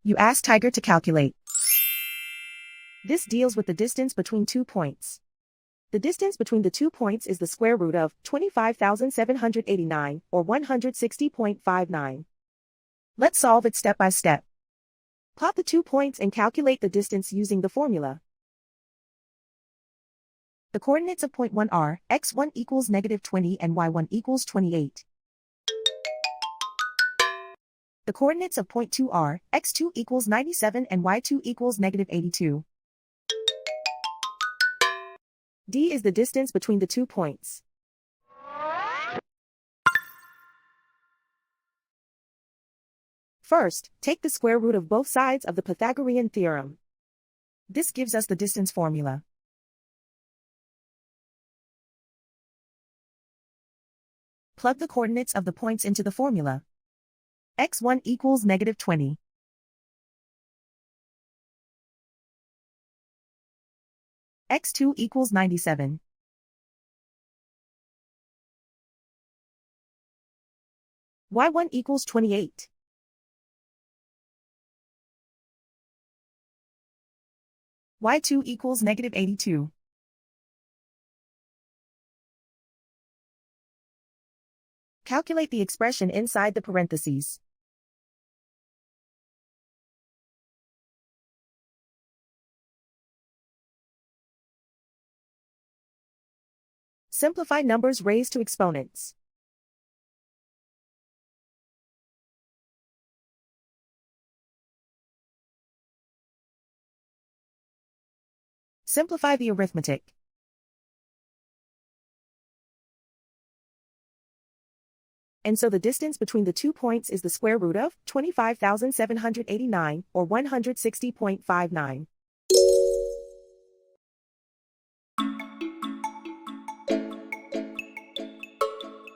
You ask Tiger to calculate. This deals with the distance between 2 points. The distance between the 2 points is the square root of 25,789, or 160.59. Let's solve it step by step. Plot the 2 points and calculate the distance using the formula. The coordinates of point 1 are x1 equals -20 and y1 equals 28. The coordinates of point 2 are x2 equals 97 and y2 equals -82. D is the distance between the 2 points. First, take the square root of both sides of the Pythagorean theorem. This gives us the distance formula. Plug the coordinates of the points into the formula. x1 equals -20. x2 equals 97. y1 equals 28. y2 equals -82. Calculate the expression inside the parentheses. Simplify numbers raised to exponents. Simplify the arithmetic. And so the distance between the 2 points is the square root of 25,789, or 160.59.